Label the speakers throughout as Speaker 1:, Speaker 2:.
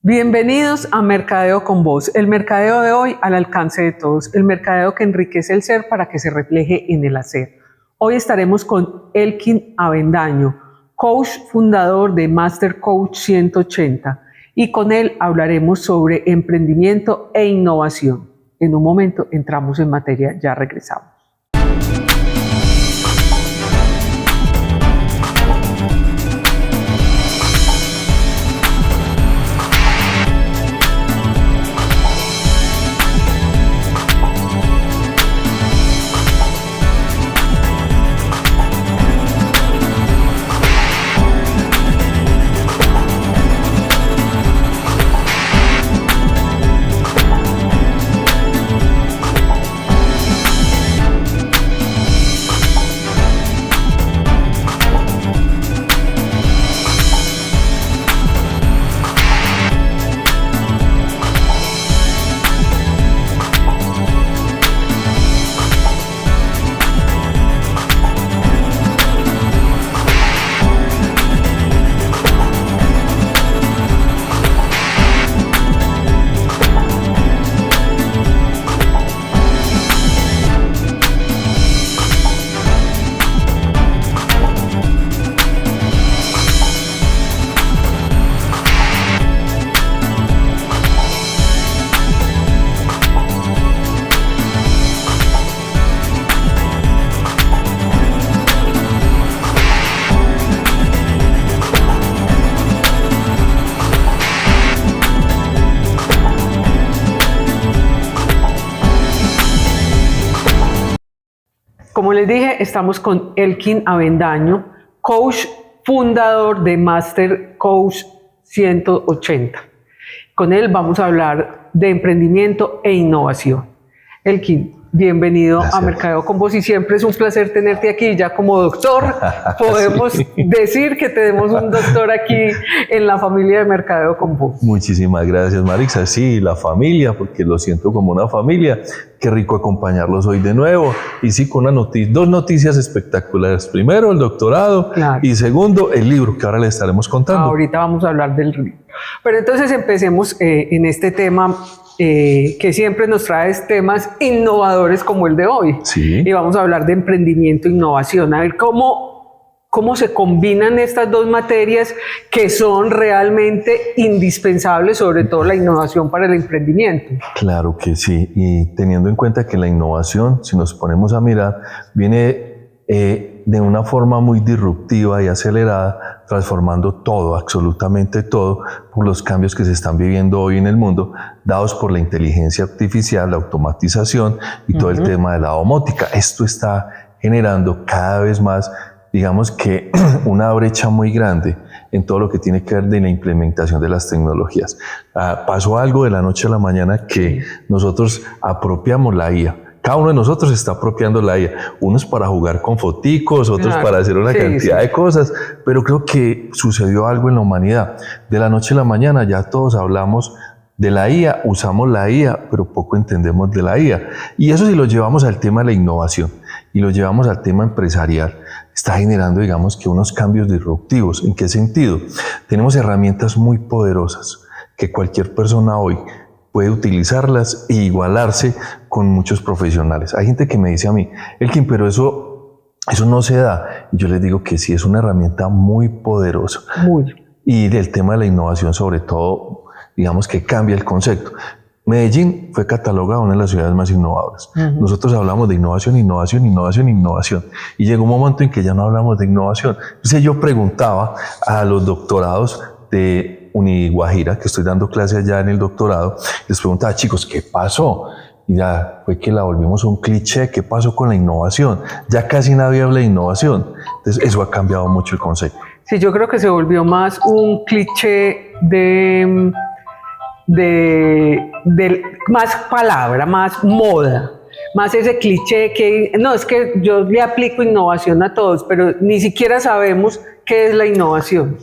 Speaker 1: Bienvenidos a Mercadeo con Voz, el mercadeo de hoy al alcance de todos, el mercadeo que enriquece el ser para que se refleje en el hacer. Hoy estaremos con Elkin Avendaño, coach fundador de Master Coach 180, y con él hablaremos sobre emprendimiento e innovación. En un momento entramos en materia, ya regresamos. Como les dije, estamos con Elkin Avendaño, coach fundador de Master Coach 180. Con él vamos a hablar de emprendimiento e innovación. Elkin, bienvenido a Mercadeo con Voz y siempre es un placer tenerte aquí ya como doctor. Podemos decir que tenemos un doctor aquí en la familia de Mercadeo con Voz.
Speaker 2: Muchísimas gracias, Marixa. Sí, la familia, porque lo siento como una familia. Qué rico acompañarlos hoy de nuevo. Y sí, con dos noticias espectaculares. Primero, el doctorado, claro. Y segundo, el libro que ahora les estaremos contando.
Speaker 1: Ahorita vamos a hablar del libro. Pero entonces empecemos en este tema que siempre nos trae temas innovadores como el de hoy.
Speaker 2: Sí.
Speaker 1: Y vamos a hablar de emprendimiento e innovación. A ver cómo se combinan estas dos materias que son realmente indispensables, sobre todo la innovación para el emprendimiento.
Speaker 2: Claro que sí, y teniendo en cuenta que la innovación, si nos ponemos a mirar, viene de una forma muy disruptiva y acelerada, transformando todo, absolutamente todo, por los cambios que se están viviendo hoy en el mundo, dados por la inteligencia artificial, la automatización y todo el tema de la domótica. Esto está generando cada vez más, digamos que una brecha muy grande en todo lo que tiene que ver de la implementación de las tecnologías. Pasó algo de la noche a la mañana que nosotros apropiamos la IA. Cada uno de nosotros está apropiando la IA. Unos para jugar con foticos, otros para hacer una cantidad de cosas, pero creo que sucedió algo en la humanidad. De la noche a la mañana ya todos hablamos de la IA, usamos la IA, pero poco entendemos de la IA. Y eso si lo llevamos al tema de la innovación y lo llevamos al tema empresarial, está generando, digamos, que unos cambios disruptivos. ¿En qué sentido? Tenemos herramientas muy poderosas que cualquier persona hoy puede utilizarlas e igualarse con muchos profesionales. Hay gente que me dice a mí, Elkin, pero eso no se da. Y yo les digo que sí, es una herramienta muy poderosa. Y del tema de la innovación, sobre todo, digamos que cambia el concepto. Medellín fue catalogada una de las ciudades más innovadoras. Nosotros hablamos de innovación, innovación, innovación, innovación. Y llegó un momento en que ya no hablamos de innovación. Entonces yo preguntaba a los doctorados de Uniguajira, que estoy dando clases allá en el doctorado, les preguntaba, chicos, ¿qué pasó? Y ya fue que la volvimos un cliché. ¿Qué pasó con la innovación? Ya casi nadie habla de innovación. Entonces eso ha cambiado mucho el concepto.
Speaker 1: Sí, yo creo que se volvió más un cliché de más palabra, más moda, más ese cliché que no, es que yo le aplico innovación a todos, pero ni siquiera sabemos qué es la innovación.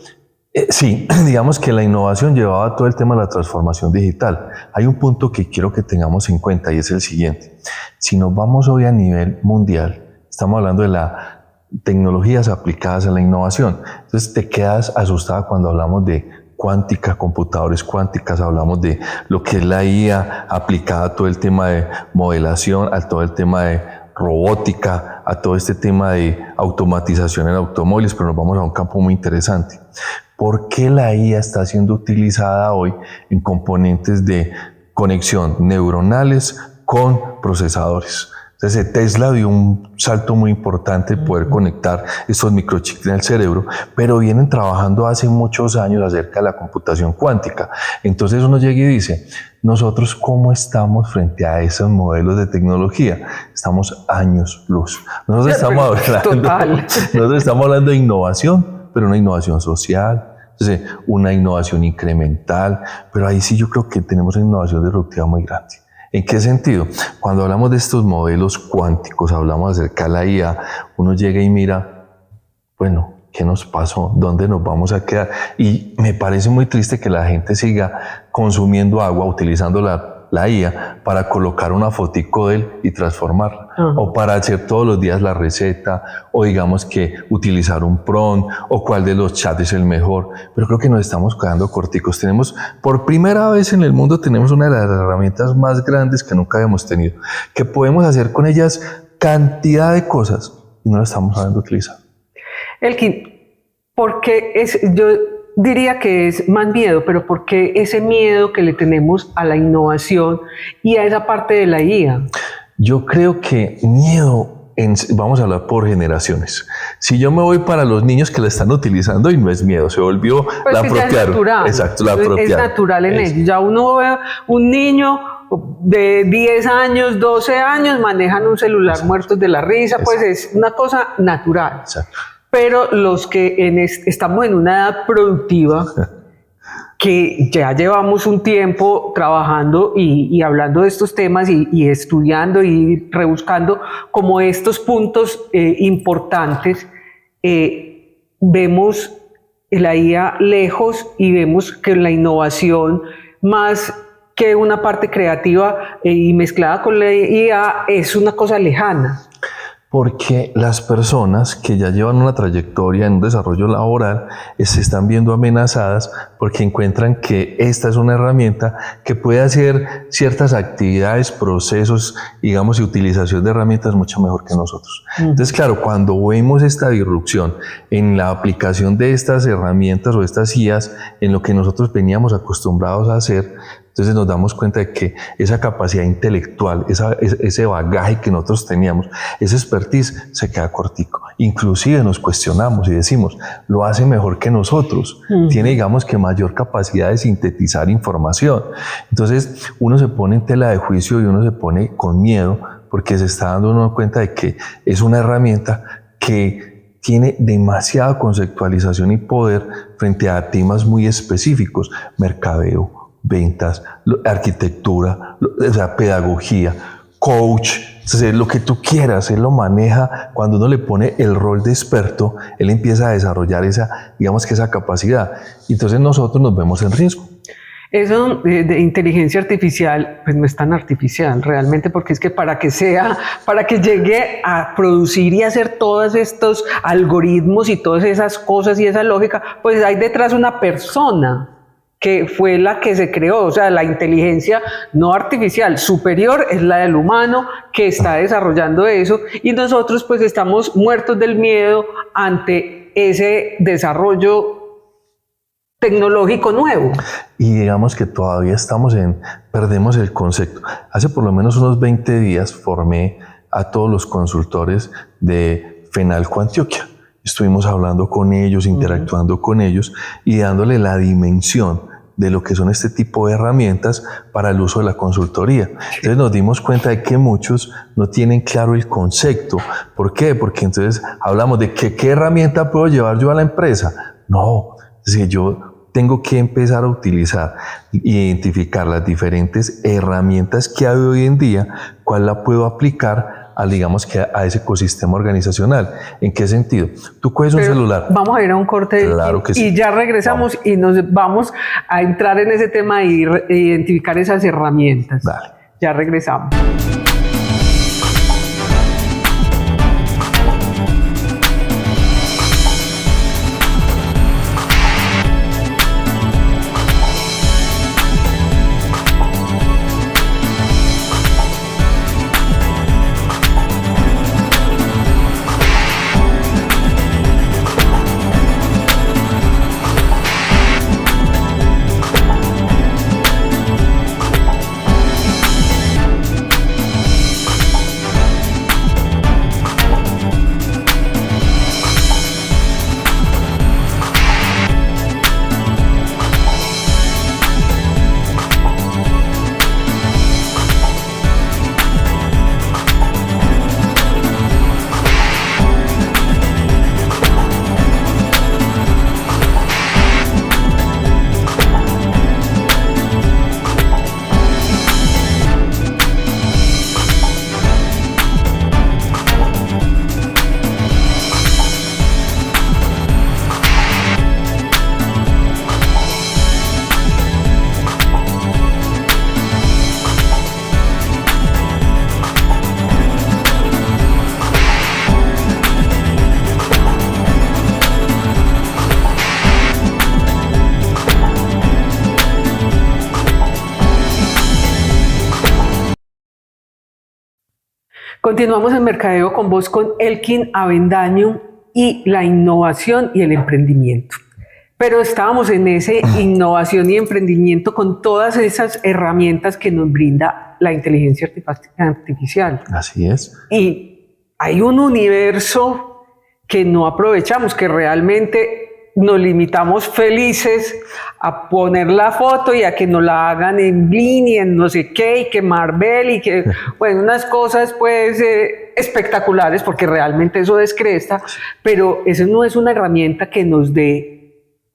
Speaker 2: Sí, digamos que la innovación llevaba todo el tema de la transformación digital. Hay un punto que quiero que tengamos en cuenta y es el siguiente. Si nos vamos hoy a nivel mundial, estamos hablando de las tecnologías aplicadas a la innovación. Entonces te quedas asustada cuando hablamos de cuántica, computadores cuánticas, hablamos de lo que es la IA aplicada a todo el tema de modelación, a todo el tema de robótica, a todo este tema de automatización en automóviles, pero nos vamos a un campo muy interesante. ¿Por qué la IA está siendo utilizada hoy en componentes de conexión neuronales con procesadores? Entonces Tesla dio un salto muy importante de poder conectar estos microchips en el cerebro, pero vienen trabajando hace muchos años acerca de la computación cuántica. Entonces uno llega y dice, nosotros ¿cómo estamos frente a esos modelos de tecnología? Estamos años luz. Nosotros estamos hablando de innovación, pero una innovación social, entonces, una innovación incremental, pero ahí sí yo creo que tenemos una innovación disruptiva muy grande. ¿En qué sentido? Cuando hablamos de estos modelos cuánticos, hablamos acerca de la IA, uno llega y mira, bueno, ¿qué nos pasó? ¿Dónde nos vamos a quedar? Y me parece muy triste que la gente siga consumiendo agua, utilizando la IA para colocar una fotico de él y transformarla, o para hacer todos los días la receta, o digamos que utilizar un prompt, o cuál de los chats es el mejor, pero creo que nos estamos quedando corticos. Tenemos, por primera vez en el mundo, tenemos una de las herramientas más grandes que nunca habíamos tenido, que podemos hacer con ellas cantidad de cosas, y no la estamos sabiendo utilizar.
Speaker 1: Elkin, porque yo diría que es más miedo, pero ¿por qué ese miedo que le tenemos a la innovación y a esa parte de la IA?
Speaker 2: Yo creo que miedo, vamos a hablar por generaciones. Si yo me voy para los niños que la están utilizando, y no es miedo, se volvió
Speaker 1: pues
Speaker 2: la apropiaron.
Speaker 1: Exacto, la apropiaron. Es natural en ellos. Ya uno ve un niño de 10 años, 12 años, manejan un celular muertos de la risa, pues es una cosa natural.
Speaker 2: Exacto.
Speaker 1: Pero los que estamos en una edad productiva, que ya llevamos un tiempo trabajando y hablando de estos temas y estudiando y rebuscando como estos puntos importantes, vemos la IA lejos y vemos que la innovación, más que una parte creativa y mezclada con la IA, es una cosa lejana.
Speaker 2: Porque las personas que ya llevan una trayectoria en un desarrollo laboral se están viendo amenazadas porque encuentran que esta es una herramienta que puede hacer ciertas actividades, procesos, digamos, y utilización de herramientas mucho mejor que nosotros. Entonces, claro, cuando vemos esta disrupción en la aplicación de estas herramientas o estas IAs en lo que nosotros veníamos acostumbrados a hacer, entonces nos damos cuenta de que esa capacidad intelectual, ese bagaje que nosotros teníamos, esa expertise se queda cortico. Inclusive nos cuestionamos y decimos, lo hace mejor que nosotros, tiene, digamos, que mayor capacidad de sintetizar información. Entonces uno se pone en tela de juicio y uno se pone con miedo porque se está dando uno cuenta de que es una herramienta que tiene demasiada conceptualización y poder frente a temas muy específicos, mercadeo, ventas, arquitectura, o sea, pedagogía, coach, entonces, lo que tú quieras, él lo maneja. Cuando uno le pone el rol de experto, él empieza a desarrollar esa, digamos que esa capacidad. Y entonces nosotros nos vemos en riesgo.
Speaker 1: Eso de inteligencia artificial, pues no es tan artificial realmente, porque es que para que llegue a producir y hacer todos estos algoritmos y todas esas cosas y esa lógica, pues hay detrás una persona que fue la que se creó, o sea, la inteligencia no artificial superior es la del humano que está desarrollando eso, y nosotros pues estamos muertos del miedo ante ese desarrollo tecnológico nuevo.
Speaker 2: Y digamos que todavía perdemos el concepto. Hace por lo menos unos 20 días formé a todos los consultores de FENALCO Antioquia. Estuvimos hablando con ellos, interactuando con ellos y dándole la dimensión de lo que son este tipo de herramientas para el uso de la consultoría. Entonces nos dimos cuenta de que muchos no tienen claro el concepto. ¿Por qué? Porque entonces hablamos de que qué herramienta puedo llevar yo a la empresa. No, es decir, yo tengo que empezar a utilizar, identificar las diferentes herramientas que hay hoy en día, cuál la puedo aplicar digamos que a ese ecosistema organizacional. ¿En qué sentido? Tú coges un celular.
Speaker 1: Vamos a ir a un corte,
Speaker 2: claro que sí.
Speaker 1: Y ya regresamos y nos vamos a entrar en ese tema y identificar esas herramientas.
Speaker 2: Dale.
Speaker 1: Ya regresamos. Continuamos en Mercadeo con vos con Elkin Avendaño y la innovación y el emprendimiento. Pero estábamos en ese innovación y emprendimiento con todas esas herramientas que nos brinda la inteligencia artificial.
Speaker 2: Así es.
Speaker 1: Y hay un universo que no aprovechamos, que realmente nos limitamos felices a poner la foto y a que nos la hagan en Bling y en no sé qué, y que Marvel y que, bueno, unas cosas pues espectaculares, porque realmente eso descresta, pero eso no es una herramienta que nos dé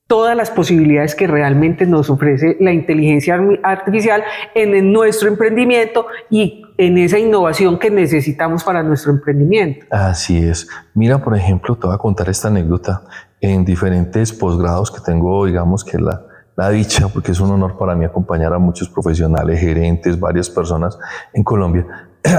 Speaker 1: todas las posibilidades que realmente nos ofrece la inteligencia artificial en nuestro emprendimiento y en esa innovación que necesitamos para nuestro emprendimiento.
Speaker 2: Así es. Mira, por ejemplo, te voy a contar esta anécdota. En diferentes posgrados que tengo, digamos que la dicha, porque es un honor para mí acompañar a muchos profesionales, gerentes, varias personas en Colombia,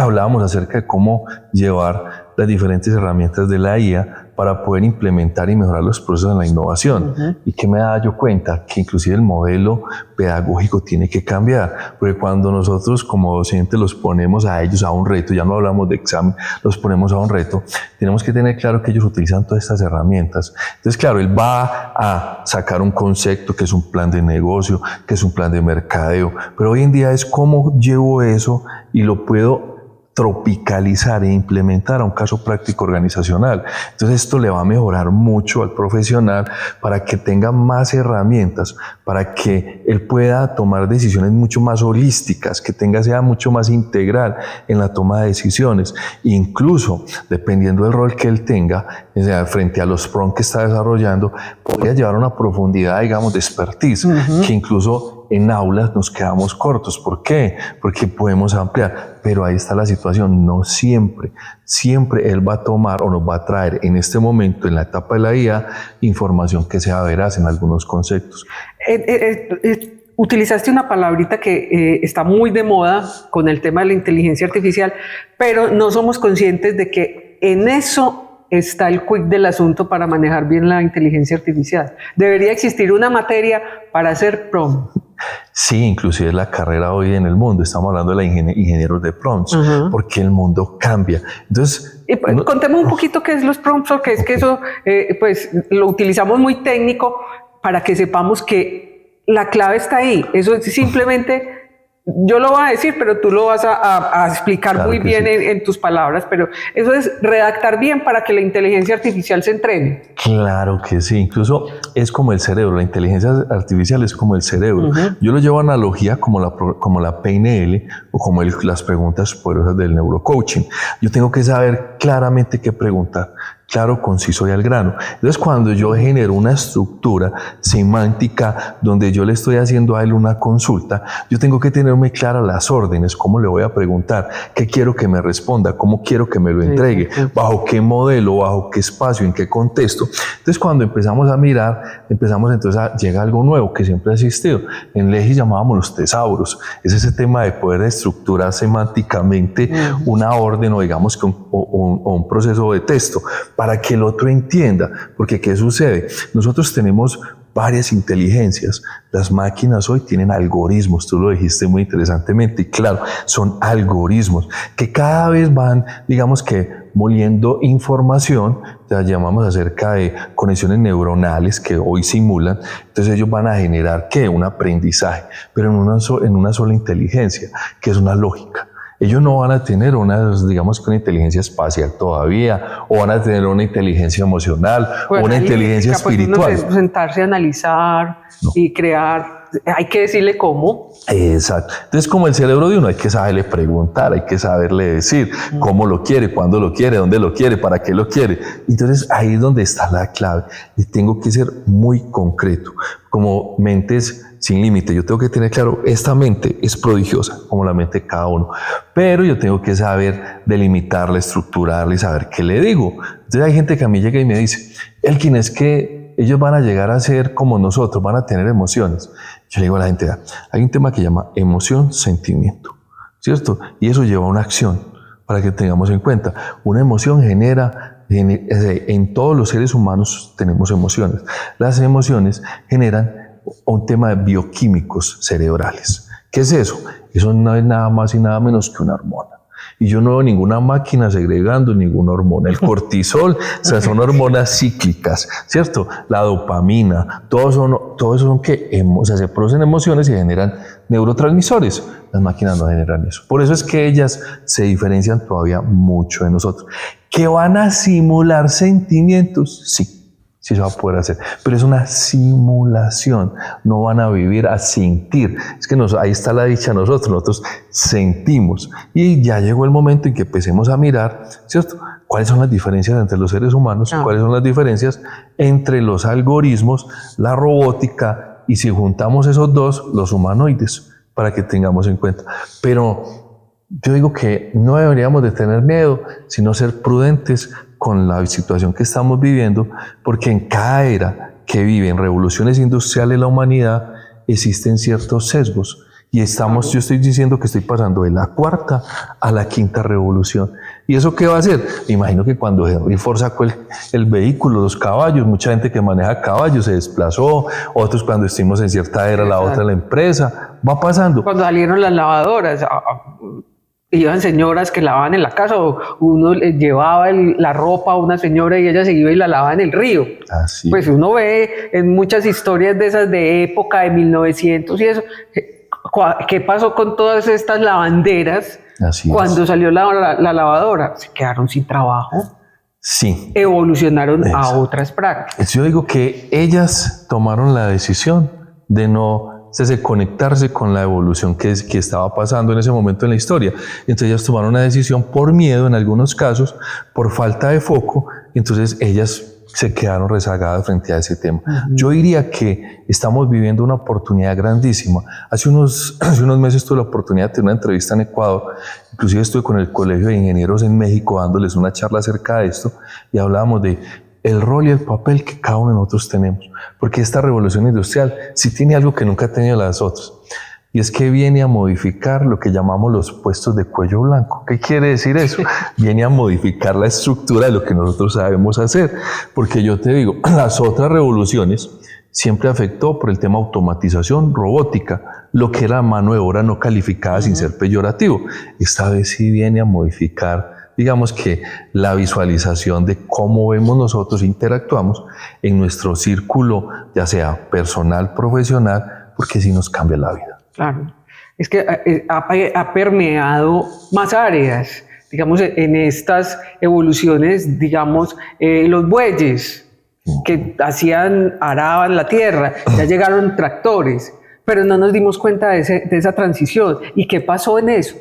Speaker 2: hablábamos acerca de cómo llevar las diferentes herramientas de la IA para poder implementar y mejorar los procesos de la innovación. Y que me daba yo cuenta que inclusive el modelo pedagógico tiene que cambiar, porque cuando nosotros como docentes los ponemos a ellos a un reto, ya no hablamos de examen, los ponemos a un reto, tenemos que tener claro que ellos utilizan todas estas herramientas. Entonces, claro, él va a sacar un concepto que es un plan de negocio, que es un plan de mercadeo, pero hoy en día es cómo llevo eso y lo puedo tropicalizar e implementar a un caso práctico organizacional. Entonces esto le va a mejorar mucho al profesional para que tenga más herramientas, para que él pueda tomar decisiones mucho más holísticas, que sea mucho más integral en la toma de decisiones. Incluso, dependiendo del rol que él tenga, frente a los prompts que está desarrollando, podría llevar una profundidad, digamos, de expertise, que incluso en aulas nos quedamos cortos. ¿Por qué? Porque podemos ampliar, pero ahí está la situación. No siempre él va a tomar o nos va a traer en este momento, en la etapa de la IA, información que sea veraz en algunos conceptos.
Speaker 1: Utilizaste una palabrita que está muy de moda con el tema de la inteligencia artificial, pero no somos conscientes de que en eso está el quick del asunto para manejar bien la inteligencia artificial. Debería existir una materia para hacer prompt.
Speaker 2: Sí, inclusive es la carrera hoy en el mundo. Estamos hablando de ingenieros de prompts, porque el mundo cambia. Entonces,
Speaker 1: contemos un poquito qué es los prompts, porque es que eso pues lo utilizamos muy técnico para que sepamos que la clave está ahí. Eso es simplemente, yo lo voy a decir, pero tú lo vas a explicar claro muy bien sí. en tus palabras, pero eso es redactar bien para que la inteligencia artificial se entrene.
Speaker 2: Claro que sí, incluso es como el cerebro, la inteligencia artificial es como el cerebro. Yo lo llevo a analogía como la PNL o como las preguntas poderosas del neurocoaching. Yo tengo que saber claramente qué preguntar. Claro, conciso y al grano. Entonces, cuando yo genero una estructura semántica donde yo le estoy haciendo a él una consulta, yo tengo que tener muy claras las órdenes, cómo le voy a preguntar, qué quiero que me responda, cómo quiero que me lo entregue, bajo qué modelo, bajo qué espacio, en qué contexto. Entonces, cuando empezamos a mirar, llega algo nuevo que siempre ha existido. En Legi llamábamos los tesauros. Es ese tema de poder estructurar semánticamente una orden o digamos que un proceso de texto, para que el otro entienda, porque ¿qué sucede? Nosotros tenemos varias inteligencias. Las máquinas hoy tienen algoritmos, tú lo dijiste muy interesantemente, y claro, son algoritmos que cada vez van, digamos que, moliendo información, la llamamos acerca de conexiones neuronales que hoy simulan, entonces ellos van a generar, ¿qué? Un aprendizaje, pero en una sola inteligencia, que es una lógica. Ellos no van a tener una inteligencia espacial todavía, o van a tener una inteligencia emocional, o una inteligencia espiritual.
Speaker 1: Pues sentarse a analizar y crear, hay que decirle cómo.
Speaker 2: Exacto. Entonces, como el cerebro de uno, hay que saberle preguntar, hay que saberle decir cómo lo quiere, cuándo lo quiere, dónde lo quiere, para qué lo quiere. Entonces, ahí es donde está la clave. Y tengo que ser muy concreto, como mentes sin límite. Yo tengo que tener claro, esta mente es prodigiosa, como la mente de cada uno, pero yo tengo que saber delimitarla, estructurarla y saber qué le digo. Entonces hay gente que a mí llega y me dice, Elkin, es que ellos van a llegar a ser como nosotros, van a tener emociones. Yo le digo a la gente, hay un tema que llama emoción, sentimiento, ¿cierto? Y eso lleva a una acción, para que tengamos en cuenta. Una emoción en todos los seres humanos tenemos emociones. Las emociones generan un tema de bioquímicos cerebrales. ¿Qué es eso? Eso no es nada más y nada menos que una hormona. Y yo no veo ninguna máquina segregando ninguna hormona. El cortisol, o sea, son hormonas cíclicas, ¿cierto? La dopamina, todo eso son que o sea, se producen emociones y generan neurotransmisores. Las máquinas no generan eso. Por eso es que ellas se diferencian todavía mucho de nosotros. ¿Que van a simular sentimientos? Sí. Sí se va a poder hacer, pero es una simulación, no van a vivir a sentir. Es que ahí está la dicha nosotros sentimos. Y ya llegó el momento en que empecemos a mirar, ¿cierto? ¿Cuáles son las diferencias entre los seres humanos? ¿Cuáles son las diferencias entre los algoritmos, la robótica y si juntamos esos dos, los humanoides, para que tengamos en cuenta? Pero yo digo que no deberíamos de tener miedo, sino ser prudentes con la situación que estamos viviendo, porque en cada era que vive en revoluciones industriales la humanidad existen ciertos sesgos y yo estoy diciendo que estoy pasando de la cuarta a la quinta revolución. ¿Y eso qué va a hacer? Me imagino que cuando Henry Ford sacó el vehículo, los caballos, mucha gente que maneja caballos se desplazó, otros cuando estuvimos en cierta era, la otra la empresa, va pasando.
Speaker 1: Cuando salieron las lavadoras, iban señoras que lavaban en la casa, o uno le llevaba la ropa a una señora y ella se iba y la lavaba en el río.
Speaker 2: Así.
Speaker 1: Pues uno ve en muchas historias de esas de época, de 1900 y eso, ¿qué pasó con todas estas lavanderas?
Speaker 2: Así
Speaker 1: cuando
Speaker 2: es.
Speaker 1: salió la lavadora? Se quedaron sin trabajo.
Speaker 2: Sí.
Speaker 1: Evolucionaron a otras prácticas.
Speaker 2: Yo digo que ellas tomaron la decisión de no conectarse con la evolución que estaba pasando en ese momento en la historia. Entonces ellas tomaron una decisión por miedo en algunos casos, por falta de foco, entonces ellas se quedaron rezagadas frente a ese tema. Yo diría que estamos viviendo una oportunidad grandísima. Hace unos meses tuve la oportunidad de tener una entrevista en Ecuador, inclusive estuve con el Colegio de Ingenieros en México dándoles una charla acerca de esto y hablábamos de el rol y el papel que cada uno de nosotros tenemos, porque esta revolución industrial sí tiene algo que nunca ha tenido las otras, y es que viene a modificar lo que llamamos los puestos de cuello blanco. ¿Qué quiere decir eso? Viene a modificar la estructura de lo que nosotros sabemos hacer, porque yo te digo, las otras revoluciones siempre afectó por el tema automatización, robótica, lo que era mano de obra no calificada sin ser peyorativo. Esta vez sí viene a modificar, digamos que la visualización de cómo vemos nosotros, interactuamos en nuestro círculo, ya sea personal, profesional, porque sí nos cambia la vida.
Speaker 1: Claro, es que ha permeado más áreas, digamos, en estas evoluciones, digamos, los bueyes que araban la tierra, ya llegaron tractores, pero no nos dimos cuenta de esa transición. ¿Y qué pasó en eso?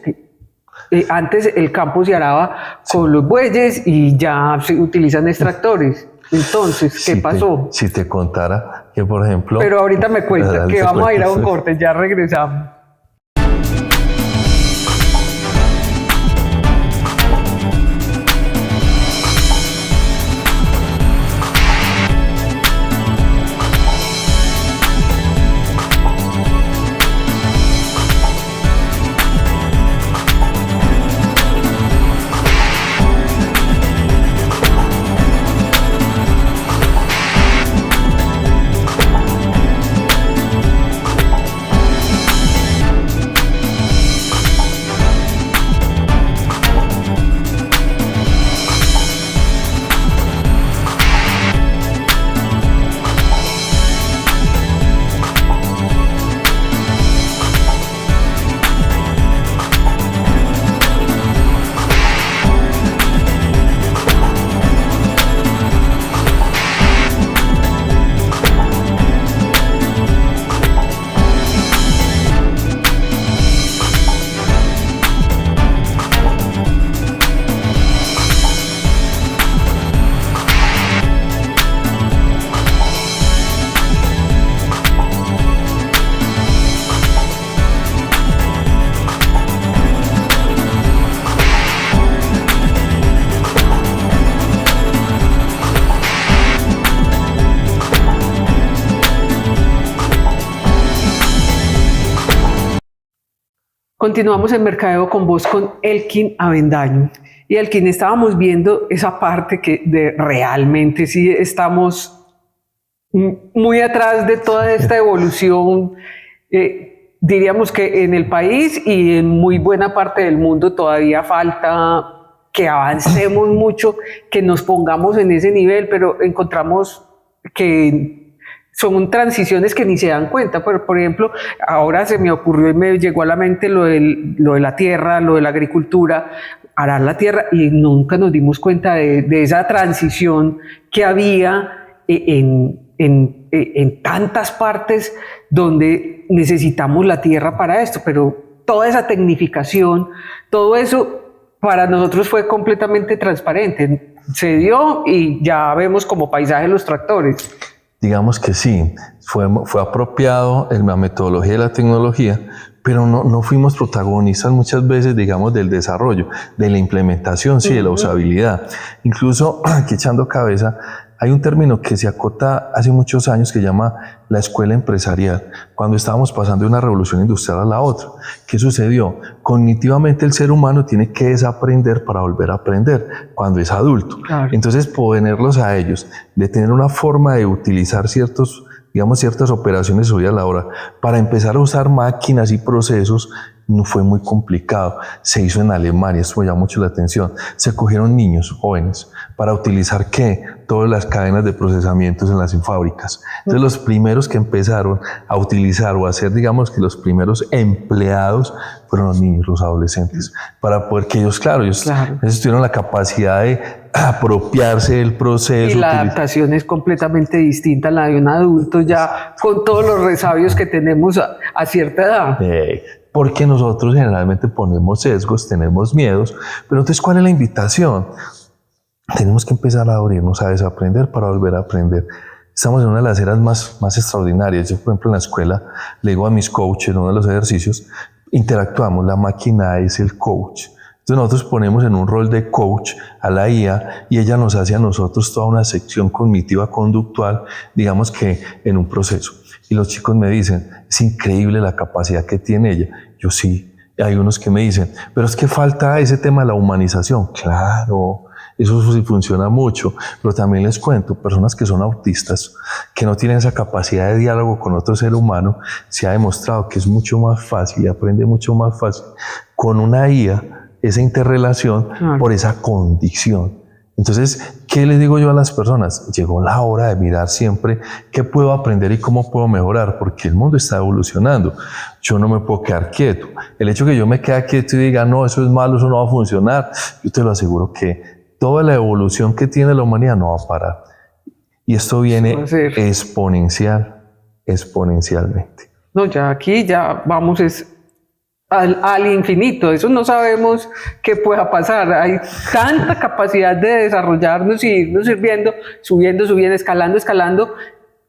Speaker 1: Antes el campo se araba con los bueyes y ya se utilizan tractores. Entonces, ¿qué pasó?
Speaker 2: Si te contara que, por ejemplo...
Speaker 1: Pero ahorita me cuenta que vamos a ir a un corte, ya regresamos. Continuamos en Mercadeo con Vos con Elkin Avendaño. Y Elkin, estábamos viendo esa parte que realmente sí estamos muy atrás de toda esta evolución. diríamos que en el país y en muy buena parte del mundo todavía falta que avancemos mucho, que nos pongamos en ese nivel, pero encontramos que son transiciones que ni se dan cuenta. Por ejemplo, ahora se me ocurrió y me llegó a la mente lo de la tierra, lo de la agricultura, arar la tierra, y nunca nos dimos cuenta de esa transición que había en tantas partes donde necesitamos la tierra para esto, pero toda esa tecnificación, todo eso para nosotros fue completamente transparente. Se dio y ya vemos como paisaje los tractores.
Speaker 2: Digamos que sí, fue apropiado la metodología y la tecnología, pero no fuimos protagonistas muchas veces, digamos, del desarrollo, de la implementación, sí, de la usabilidad. Incluso, aquí echando cabeza, hay un término que se acota hace muchos años que se llama la escuela empresarial, cuando estábamos pasando de una revolución industrial a la otra. ¿Qué sucedió? Cognitivamente el ser humano tiene que desaprender para volver a aprender cuando es adulto.
Speaker 1: Claro.
Speaker 2: Entonces, ponerlos a ellos, de tener una forma de utilizar ciertas operaciones hoy a la hora, para empezar a usar máquinas y procesos, no fue muy complicado. Se hizo en Alemania, esto me llama mucho la atención. Se cogieron niños jóvenes para utilizar todas las cadenas de procesamientos en las fábricas. Entonces los primeros que empezaron a utilizar o a ser, digamos que los primeros empleados fueron los niños, los adolescentes, para poder que ellos tuvieron la capacidad de apropiarse del proceso.
Speaker 1: Y la adaptación es completamente distinta a la de un adulto ya con todos los resabios que tenemos a cierta edad.
Speaker 2: Porque nosotros generalmente ponemos sesgos, tenemos miedos, pero entonces ¿cuál es la invitación? Tenemos que empezar a abrirnos a desaprender para volver a aprender. Estamos en una de las eras más extraordinarias. Yo, por ejemplo, en la escuela le digo a mis coaches, en uno de los ejercicios, interactuamos, la máquina es el coach. Entonces nosotros ponemos en un rol de coach a la IA y ella nos hace a nosotros toda una sección cognitiva conductual, digamos que en un proceso. Y los chicos me dicen, es increíble la capacidad que tiene ella. Yo sí. Hay unos que me dicen, pero es que falta ese tema de la humanización. Claro, eso sí funciona mucho, pero también les cuento, personas que son autistas, que no tienen esa capacidad de diálogo con otro ser humano, se ha demostrado que es mucho más fácil y aprende mucho más fácil con una IA, esa interrelación por esa condición. Entonces, ¿qué les digo yo a las personas? Llegó la hora de mirar siempre qué puedo aprender y cómo puedo mejorar, porque el mundo está evolucionando. Yo no me puedo quedar quieto. El hecho que yo me quede quieto y diga, no, eso es malo, eso no va a funcionar, yo te lo aseguro que toda la evolución que tiene la humanidad no va a parar. Y esto viene exponencialmente.
Speaker 1: No, ya aquí ya vamos al infinito, eso no sabemos qué pueda pasar. Hay tanta capacidad de desarrollarnos y irnos subiendo, escalando,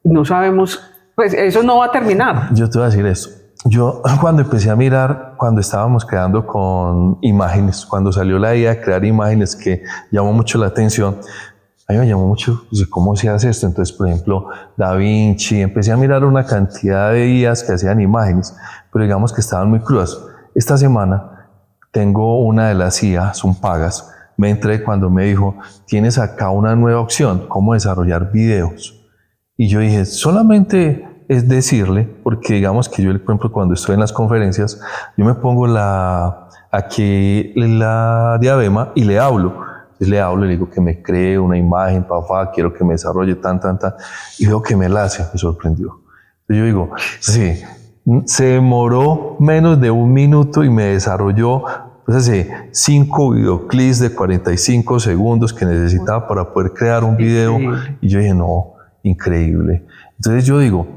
Speaker 1: no sabemos, pues eso no va a terminar.
Speaker 2: Yo te voy a decir esto, yo cuando empecé a mirar, cuando estábamos creando con imágenes, cuando salió la idea de crear imágenes que llamó mucho la atención, a mí me llamó mucho, ¿cómo se hace esto? Entonces, por ejemplo, Da Vinci, empecé a mirar una cantidad de IAs que hacían imágenes, pero digamos que estaban muy crudas. Esta semana tengo una de las IAs, son pagas, me entré cuando me dijo, tienes acá una nueva opción, cómo desarrollar videos. Y yo dije, solamente es decirle, porque digamos que yo, por ejemplo, cuando estoy en las conferencias, yo me pongo aquí la diadema y le hablo. Entonces le hablo y le digo que me cree una imagen, papá, quiero que me desarrolle tan, y veo que me la hace, me sorprendió. Entonces yo digo, sí, se demoró menos de 1 minuto y me desarrolló, pues así, 5 videoclips de 45 segundos que necesitaba para poder crear un video. Y yo dije, no, increíble. Entonces yo digo,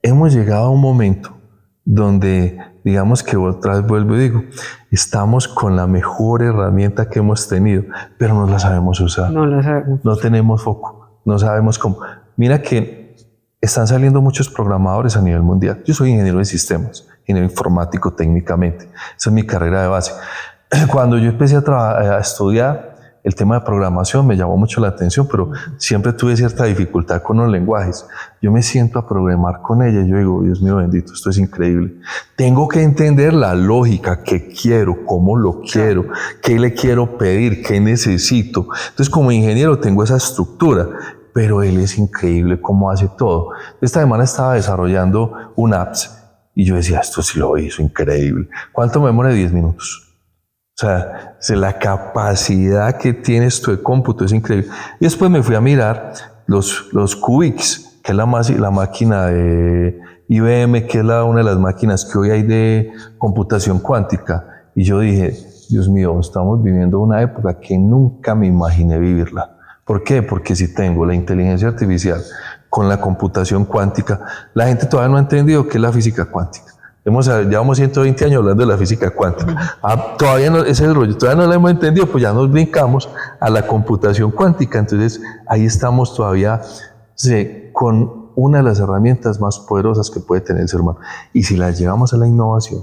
Speaker 2: hemos llegado a un momento donde, digamos que otra vez vuelvo y digo, estamos con la mejor herramienta que hemos tenido, pero no la sabemos usar.
Speaker 1: No la sabemos.
Speaker 2: No tenemos foco, no sabemos cómo. Mira que están saliendo muchos programadores a nivel mundial. Yo soy ingeniero de sistemas, ingeniero informático técnicamente. Esa es mi carrera de base. Cuando yo empecé a estudiar el tema de programación me llamó mucho la atención, pero siempre tuve cierta dificultad con los lenguajes. Yo me siento a programar con ella y yo digo, Dios mío bendito, esto es increíble. Tengo que entender la lógica, qué quiero, cómo lo quiero, qué le quiero pedir, qué necesito. Entonces, como ingeniero tengo esa estructura, pero él es increíble cómo hace todo. Esta semana estaba desarrollando un apps Y yo decía, esto sí lo hizo, increíble. ¿Cuánto me demora? 10 minutos. O sea, la capacidad que tienes tú de cómputo es increíble. Y después me fui a mirar los Qubits, que es la máquina de IBM, que es una de las máquinas que hoy hay de computación cuántica. Y yo dije, Dios mío, estamos viviendo una época que nunca me imaginé vivirla. ¿Por qué? Porque si tengo la inteligencia artificial con la computación cuántica, la gente todavía no ha entendido qué es la física cuántica. Llevamos 120 años hablando de la física cuántica. Todavía no, ese es el rollo, todavía no la hemos entendido, pues ya nos brincamos a la computación cuántica. Entonces ahí estamos todavía con una de las herramientas más poderosas que puede tener el ser humano. Y si las llevamos a la innovación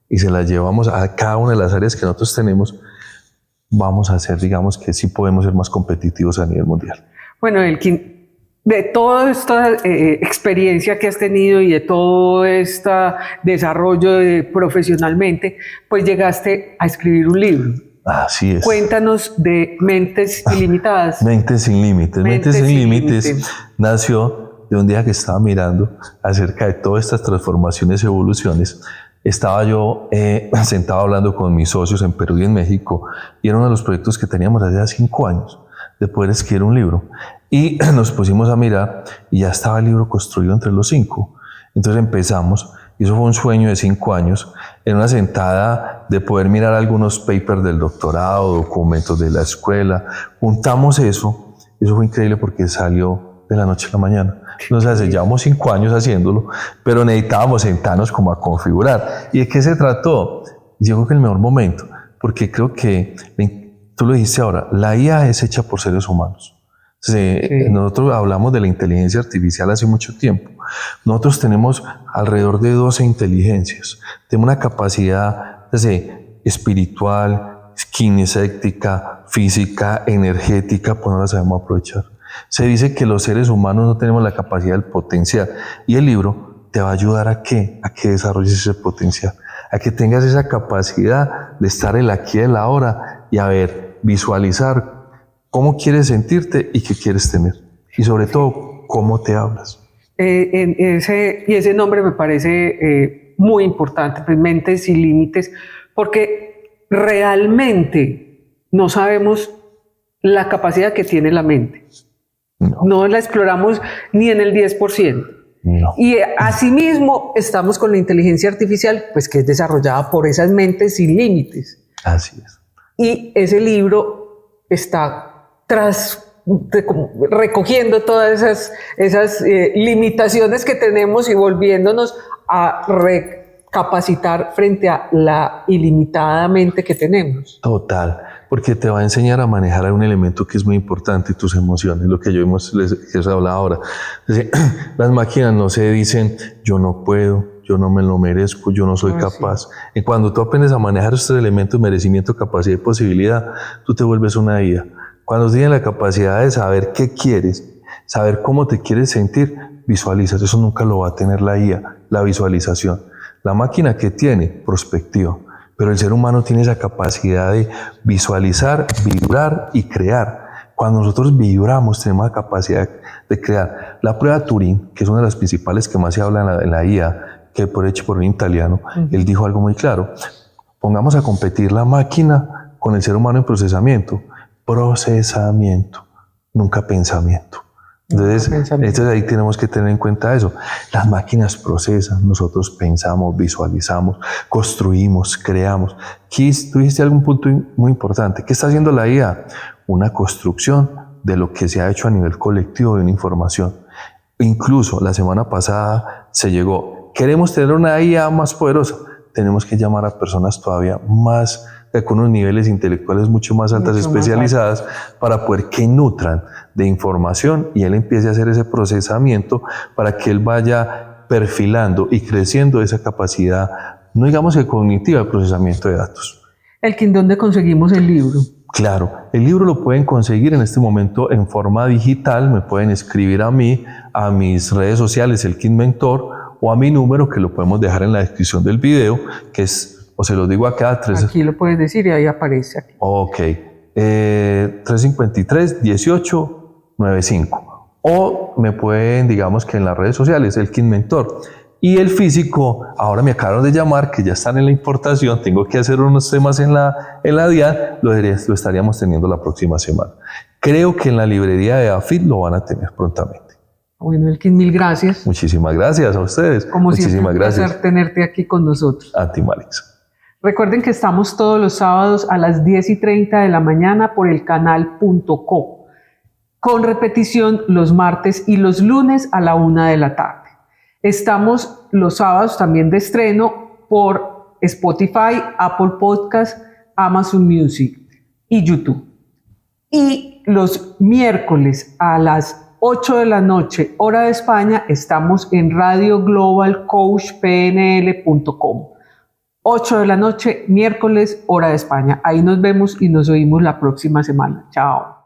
Speaker 2: y se las llevamos a cada una de las áreas que nosotros tenemos, vamos a hacer, digamos que sí podemos ser más competitivos a nivel mundial.
Speaker 1: Bueno, Elkin, de toda esta experiencia que has tenido y de todo este desarrollo profesionalmente, pues llegaste a escribir un libro.
Speaker 2: Así es.
Speaker 1: Cuéntanos de Mentes Ilimitadas.
Speaker 2: Mentes sin límites. Mentes sin límites nació de un día que estaba mirando acerca de todas estas transformaciones y evoluciones. Estaba yo sentado hablando con mis socios en Perú y en México, y era uno de los proyectos que teníamos hace 5 años, de poder escribir un libro. Y nos pusimos a mirar y ya estaba el libro construido entre los 5. Entonces empezamos, y eso fue un sueño de 5 años, en una sentada de poder mirar algunos papers del doctorado, documentos de la escuela. Juntamos eso, y eso fue increíble porque salió de la noche a la mañana. Entonces llevamos 5 años haciéndolo, pero necesitábamos sentarnos como a configurar. ¿Y de qué se trató? Yo creo que el mejor momento, porque creo que, tú lo dijiste ahora, la IA es hecha por seres humanos. Nosotros hablamos de la inteligencia artificial hace mucho tiempo. Nosotros tenemos alrededor de 12 inteligencias. Tenemos una capacidad espiritual, kinestética, física, energética, pues no la sabemos aprovechar. Se dice que los seres humanos no tenemos la capacidad del potencial, y el libro te va a ayudar a que desarrolles ese potencial, a que tengas esa capacidad de estar en el aquí y el ahora y visualizar cómo quieres sentirte y qué quieres tener, y sobre todo cómo te hablas.
Speaker 1: Y ese nombre me parece muy importante, pues, Mentes sin Límites, porque realmente no sabemos la capacidad que tiene la mente. No la exploramos ni en el 10%.
Speaker 2: No.
Speaker 1: Y asimismo estamos con la inteligencia artificial, pues que es desarrollada por esas mentes sin límites.
Speaker 2: Así es.
Speaker 1: Y ese libro está recogiendo todas esas limitaciones que tenemos y volviéndonos a recapacitar frente a la ilimitada mente que tenemos.
Speaker 2: Total, porque te va a enseñar a manejar un elemento que es muy importante, tus emociones, lo que les hablaba ahora. Las máquinas no se dicen, yo no puedo, yo no me lo merezco, yo no soy capaz. Sí. Y cuando tú aprendes a manejar estos elementos, merecimiento, capacidad y posibilidad, tú te vuelves una IA. Cuando tienes la capacidad de saber qué quieres, saber cómo te quieres sentir, visualizas. Eso nunca lo va a tener la IA, la visualización. La máquina que tiene, prospectiva. Pero el ser humano tiene esa capacidad de visualizar, vibrar y crear. Cuando nosotros vibramos, tenemos la capacidad de crear. La prueba Turing, que es una de las principales que más se habla en la IA, que fue hecho por un italiano, él dijo algo muy claro. Pongamos a competir la máquina con el ser humano en procesamiento. Procesamiento, nunca pensamiento. Entonces ahí tenemos que tener en cuenta eso. Las máquinas procesan, nosotros pensamos, visualizamos, construimos, creamos. Tú dijiste algún punto muy importante. ¿Qué está haciendo la IA? Una construcción de lo que se ha hecho a nivel colectivo de una información. Incluso la semana pasada se llegó, queremos tener una IA más poderosa, tenemos que llamar a personas todavía más con unos niveles intelectuales mucho más altas, especializadas, para poder que nutran de información y él empiece a hacer ese procesamiento para que él vaya perfilando y creciendo esa capacidad, no digamos que cognitiva, de procesamiento de datos.
Speaker 1: Elkin, ¿dónde conseguimos el libro?
Speaker 2: Claro, el libro lo pueden conseguir en este momento en forma digital, me pueden escribir a mí, a mis redes sociales, Elkin Mentor, o a mi número, que lo podemos dejar en la descripción del video, que es, o se los digo acá.
Speaker 1: Aquí lo puedes decir y ahí aparece. Aquí.
Speaker 2: Ok. 353-1895. O me pueden, digamos que en las redes sociales, Elkin Mentor. Y el físico, ahora me acabaron de llamar que ya están en la importación, tengo que hacer unos temas en la DIAN, lo estaríamos teniendo la próxima semana. Creo que en la librería de AFIT lo van a tener prontamente.
Speaker 1: Bueno, Elkin, mil gracias.
Speaker 2: Muchísimas gracias a ustedes.
Speaker 1: Como
Speaker 2: Muchísimas
Speaker 1: siempre, un
Speaker 2: gracias.
Speaker 1: placer tenerte aquí con nosotros.
Speaker 2: A ti, Marix.
Speaker 1: Recuerden que estamos todos los sábados a las 10:30 de la mañana por el canal .co, con repetición los martes y los lunes a la 1 de la tarde. Estamos los sábados también de estreno por Spotify, Apple Podcast, Amazon Music y YouTube. Y los miércoles a las 8 de la noche, hora de España, estamos en radioglobalcoachpnl.com. 8 de la noche, miércoles, hora de España. Ahí nos vemos y nos oímos la próxima semana. Chao.